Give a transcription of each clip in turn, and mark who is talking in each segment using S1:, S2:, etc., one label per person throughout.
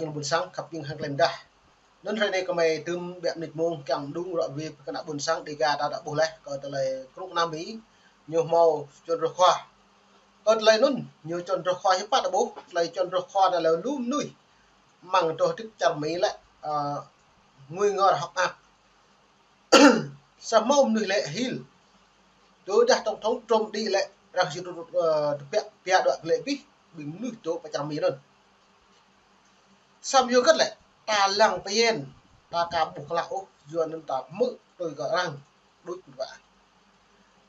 S1: yang bunsang kaping hang lemdah non rene ko may tum bẹt nịch mông càng đúng rồi vì cái nạ bunsang đi gà đã boleh ko tele kruk nami nyo mau chon ro khoa ko tele nun nyo chon ro khoa hipat da bo tele chon ro khoa da lum nui mang to tik char mi lại nguy ngor học ap sa mau nui lệ hil tôi đã tổng thống trộm đi lệ rằng chỉ bịa đoạn lệ bí bình nui tôi phải char mi luôn sam yo cất lệ ta lăng tiền ta cả buộc lão dùa nên ta mự tôi gọi rằng đối vậy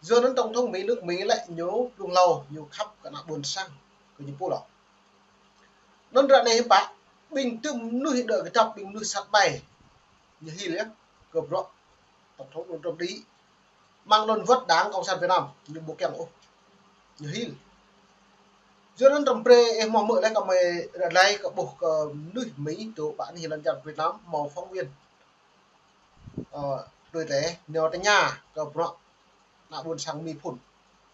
S1: dùa nên tổng thống Mỹ nước Mỹ lại nhớ luồng lâu nhiều khắp cả nạ buồn sang của những phố đó nên ra này bạn bình tưng nuôi đợi cái chọc bình nuôi sạt bày như hi lẽ cướp rõ tổng thống Donald Trump đi mang luôn vất đáng cộng sản Việt Nam như bộ kèm ô như hi dùa nên trầm pre em mong mơ lại cả mày lại cả buộc nuôi Mỹ tụ bạn hi lần chặt Việt Nam màu phóng viên tuổi trẻ nhờ tới nhà cướp rõ nạ buồn sang mi phun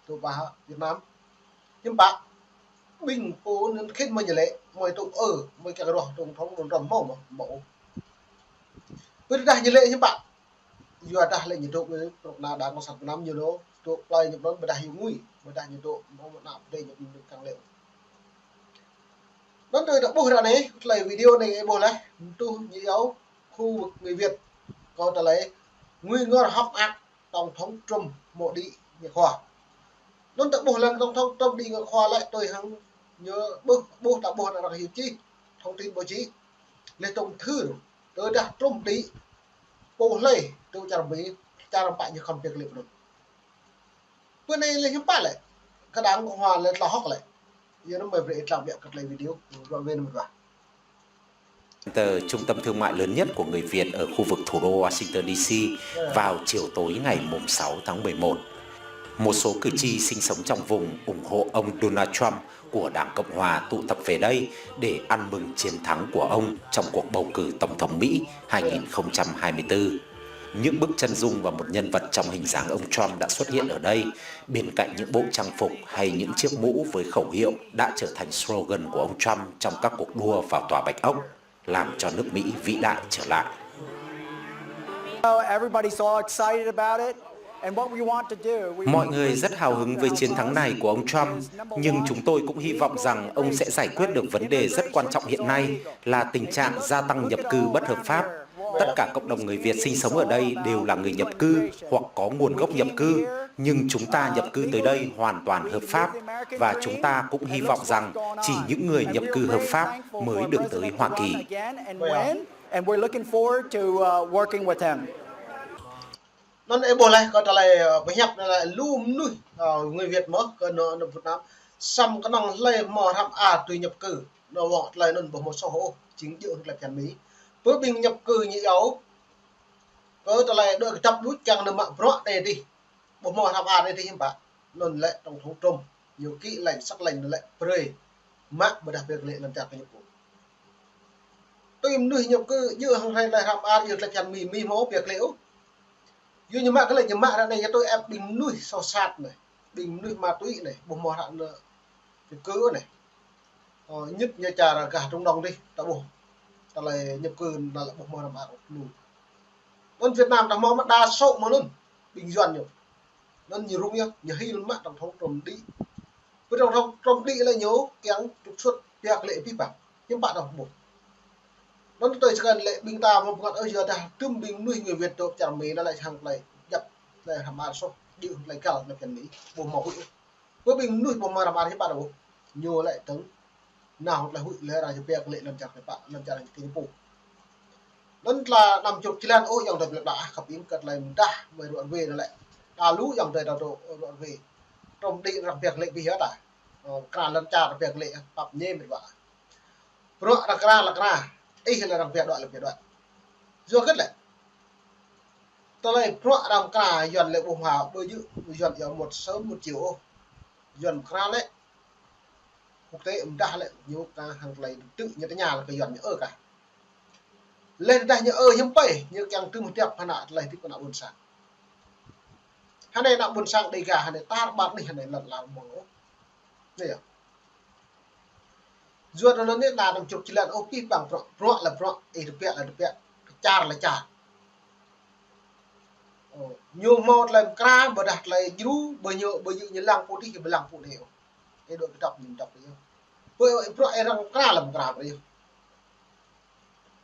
S1: tụ bà Việt Nam nhưng bạn bình cố nên kết mới như lệ mới tụ mới cái đó tổng thống Donald Trump mẫu mẫu với đa như lệ nhưng bạn vừa đa lệ như tụ với là đã có sản năm nhiều đó tụ play nhập đó đa nhiều nguy với đa như tụ mẫu một nào đây nhập được càng liệu nó từ đã bù ra này lấy video này bù lại tu nhiều khu vực người Việt có ta lấy nguy ngờ hấp ác tổng thống Trump mộ đi nhà khoa nó tự bù lần tổng thống Trump đi nhà khoa lại tôi hằng nhớ bố đã bố là đặc hiệu chi thông tin báo chí lên tổng thư tôi đã Trump đi bố lấy tôi cha làm bạn như không việc liệu được bữa nay lên những bạn lại cái đáng cộng hòa lên là hóc lại giờ nó mời về làm việc cắt lấy video rồi về một vài
S2: Tờ trung tâm thương mại lớn nhất của người Việt ở khu vực thủ đô Washington DC vào chiều tối ngày 6 tháng 11. Một số cử tri sinh sống trong vùng ủng hộ ông Donald Trump của Đảng Cộng Hòa tụ tập về đây để ăn mừng chiến thắng của ông trong cuộc bầu cử Tổng thống Mỹ 2024. Những bức chân dung và một nhân vật trong hình dáng ông Trump đã xuất hiện ở đây, bên cạnh những bộ trang phục hay những chiếc mũ với khẩu hiệu đã trở thành slogan của ông Trump trong các cuộc đua vào Tòa Bạch Ốc, làm cho nước Mỹ vĩ đại trở lại. Mọi người rất hào hứng với chiến thắng này của ông Trump, nhưng chúng tôi cũng hy vọng rằng ông sẽ giải quyết được vấn đề rất quan trọng hiện nay là tình trạng gia tăng nhập cư bất hợp pháp. Tất cả cộng đồng người Việt sinh sống ở đây đều là người nhập cư hoặc có nguồn gốc nhập cư, nhưng chúng ta nhập cư tới đây hoàn toàn hợp pháp, và chúng ta cũng hy vọng rằng chỉ những người nhập cư hợp pháp mới được tới Hoa Kỳ.
S1: nó em bồ lại có trả lời với nhập là lùm nuôi người Việt mất có nó Việt Nam xăm cái năng lấy mò thăm tùy nhập cư nó bỏ lại nó bỏ một số hộ chính dự là cái Mỹ với bình nhập cư như yếu có trả lời được chấp bút chẳng được mạng rõ đây đi bỏ mò thăm đây thì hiểm bạn luôn lệ tổng thống Trump nhiều kỹ lệnh sắc lệnh lệ pre mắc và đặc biệt lệ làm chặt cái nhập cư tìm nuôi nhập cư như hàng hay là thăm như là cái mi mố việc liễu như mà cái lệnh như mạng này tôi ép bình nuôi sau sát này bình nuôi ma túy này bộ mò hạn cái cớ này nhất như trà là cả trong đồng đi ta bộ ta lại nhập cư là bộ mò làm nuôi con Việt Nam ta mò mà đa số mà luôn bình duyên nhiều nó nhiều rung nhá nhiều hay luôn mắt tổng thống Trump đi với tổng thống Trump đi là nhớ kéo trục xuất việc lệ vi phạm nhưng bạn đọc bộ nó tôi cần lệ bình ta một con ở giờ ta trưng bình nuôi người Việt tôi chẳng Mỹ nó lại hàng lại nhập lại làm ăn số điệu lại cả là cái Mỹ bộ mỏ hụi với bình nuôi bộ mà làm ăn thì bạn đâu nhiều lại tấn nào là hụi lấy ra cho việc lệ làm chặt cái bạn làm chặt cái bộ nó là nằm chụp chỉ lan ôi dòng đời đã khắp yếm cật lại đã mời đoạn về nó lại lũ dòng đời đầu đoạn về trong đi làm việc lệ vì hết cả làm chặt việc lệ tập nhê mình vậy rồi là ra đây là làm việc đoạn do kết lại tôi lại pro làm cả dọn lệ bùng hào đôi dự dọn ở một sớm một chiều dọn ra đấy thực tế đã lại nhiều cả hàng này tự như cái nhà là phải dọn ở cả lên đây như hiếm bảy như càng tư một đẹp hà nội lại thì còn nào buồn sáng hà này nào buồn sáng đây cả hà này ta bạn đi hà này lần làm mỏ đây à Dua nó nên là nằm chụp chỉ là ô pi bằng pro là pro được bẹt char là char nhiều một là kra bờ đặt là dú bờ nhựa như lăng phụ đi thì bờ lăng phụ đều cái đội đọc mình đọc đấy bờ pro răng kra là kra đấy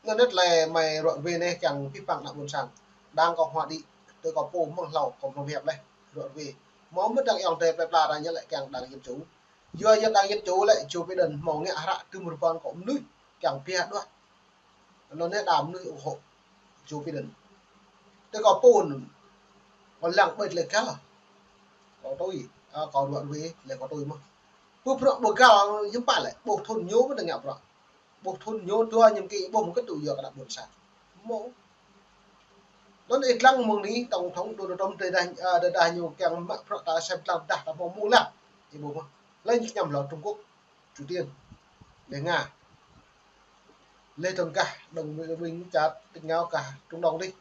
S1: nên rất là mày rọn về này chẳng pi bằng là buồn sàng đang có họa đi tôi có po măng lầu còn phòng hẹp đây rọn về món mất đang eo tè bẹp là nhớ lại càng đang dân chủ do dân đang dân chủ lại chủ cái đần màu nghệ hạ từ một con có núi càng pia đó nó nên đàm núi ủng hộ chủ cái đần tôi có pôn còn lặng bệt lại cá có tôi có đoạn về lại có tôi mà bộ cao những bạn lại bộ thôn nhố mới được nhập rồi bộ thôn nhố cho những cái bộ một cái tủ dừa cả buồn sạch mẫu nó ít lăng mong ní tổng thống tôi trong đây đài nhiều càng mạng ta xem làm đặt là mong muốn làm thì bộ mà lên nhằm là Trung Quốc Triều Tiên để Nga lê thường cả đồng minh chặt tình nhau cả Trung Đông đi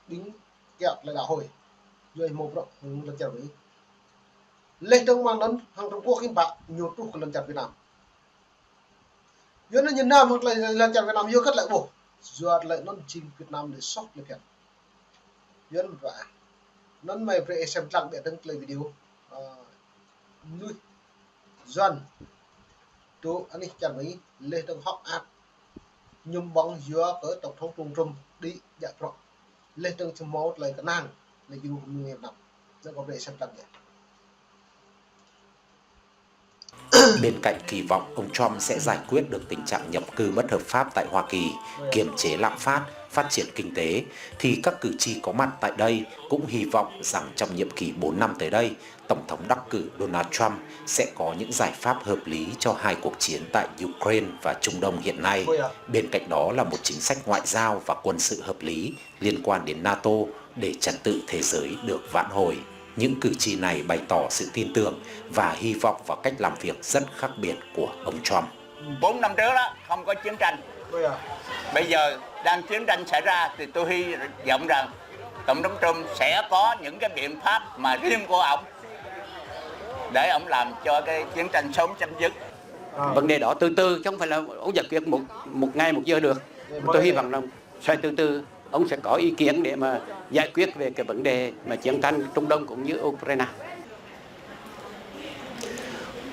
S1: đính kẹo là đạo hồi rồi một đó lần chặt với lê thường mang đến hàng Trung Quốc khi bạn nhiều lúc lần chặt Việt Nam dưới nó nhìn Nam hoặc là lần chặt Việt Nam vô cất lại bộ rồi lại nó chìm Việt Nam để sót lại kẹt dưới vậy nó mày phải xem lặng để đăng lấy video nuôi doan tôi anh ấy chẳng mấy lê thường học ác nhung bóng giữa cỡ tổng thống Trung Trung đi dạ rõ lê thường chấm máu lại cái nàng lấy dù như em đọc nó có vẻ xem lặng vậy.
S2: Bên cạnh kỳ vọng ông Trump sẽ giải quyết được tình trạng nhập cư bất hợp pháp tại Hoa Kỳ, kiềm chế lạm phát, phát triển kinh tế, thì các cử tri có mặt tại đây cũng hy vọng rằng trong nhiệm kỳ 4 năm tới đây, Tổng thống đắc cử Donald Trump sẽ có những giải pháp hợp lý cho hai cuộc chiến tại Ukraine và Trung Đông hiện nay. Bên cạnh đó là một chính sách ngoại giao và quân sự hợp lý liên quan đến NATO để trật tự thế giới được vãn hồi. Những cử tri này bày tỏ sự tin tưởng và hy vọng vào cách làm việc rất khác biệt của ông Trump.
S3: 4 năm trước đó không có chiến tranh. Bây giờ đang chiến tranh xảy ra thì tôi hy vọng rằng Tổng thống Trump sẽ có những cái biện pháp mà riêng của ông để ông làm cho cái chiến tranh sớm chấm dứt.
S4: Vấn đề đó từ từ chứ không phải là ông giải quyết một ngày một giờ được. Tôi hy vọng rằng sẽ từ từ ông sẽ có ý kiến để mà giải quyết về cái vấn đề mà chiến tranh Trung Đông cũng như Ukraine.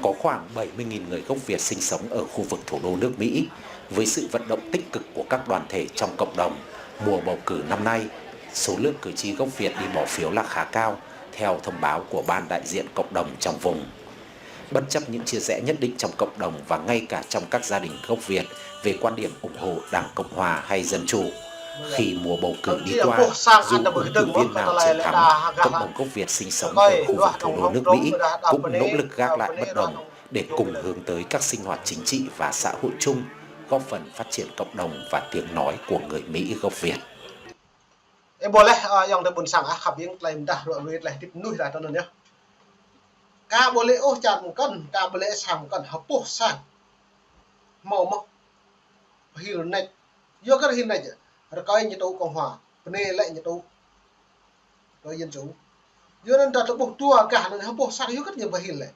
S2: Có khoảng 70.000 người gốc Việt sinh sống ở khu vực thủ đô nước Mỹ. Với sự vận động tích cực của các đoàn thể trong cộng đồng, mùa bầu cử năm nay, số lượng cử tri gốc Việt đi bỏ phiếu là khá cao, theo thông báo của Ban đại diện cộng đồng trong vùng. Bất chấp những chia rẽ nhất định trong cộng đồng và ngay cả trong các gia đình gốc Việt về quan điểm ủng hộ Đảng Cộng Hòa hay Dân Chủ, khi mùa bầu cử đi qua, dù ứng cử viên nào chiến thắng, cộng đồng gốc Việt sinh sống ở khu vực thủ đô nước Mỹ cũng nỗ lực gác lại bất đồng để cùng hướng tới các sinh hoạt chính trị và xã hội chung, góp phần phát triển cộng đồng và tiếng nói của người Mỹ gốc Việt.
S1: Em boleh yang terbun sang khap yang lain dah ruat lah tip nuh dah tonton ya. Ka boleh chat kan, ka boleh sang kan hapuh sang. Mau mak hiểu này, vô cái hình này rồi coi như tụ Cộng Hòa, bên lại như tụ rồi Dân Chủ. Vô nên đặt bộ tua cả nên hapuh sang vô rất nhiều hình này.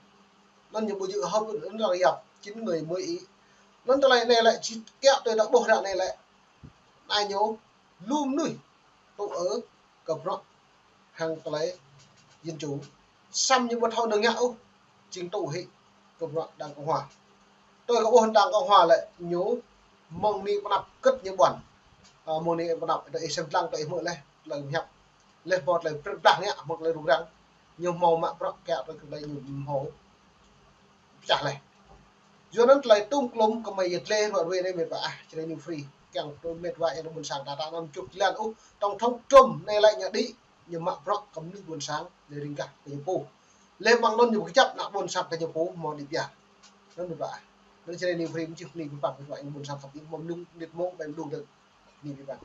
S1: Nên nhiều bộ dự hợp nó là gặp 9 người mới ý. Nên tao này lại chỉ kẹo tôi đã bộ đoạn này lại. Ai nhớ lùm nuôi tôi ở cập rộng hàng lấy Dân Chủ xăm như một thao đường nhạo chính tụ hệ cập rộng Đảng Cộng Hòa tôi có bốn Đảng Cộng Hòa lại nhớ mong ni nạp cất như bẩn mong ni nạp để xem lăng tại mượn lên là nhập lên một là đảng nhạ một là đủ đảng nhiều màu mạng rộng kẹo tôi đây nhiều màu chả này do nó lại tung lông có mày lên và về đây mệt vả cho nên free càng tôi mệt vậy nó buồn sáng ta năm chục lần tổng thống Trump này lại nhà đi nhưng mà rock cấm đi buồn sáng để riêng cả cái nhập phố lên bằng non nhiều cái chấp nạp buồn sáng cái nhập phố mòn đi bia nó mệt vậy nó cho nên free cũng chịu free bằng cái vậy buồn sáng không biết mong nung liệt mông bèn đủ được đi bạn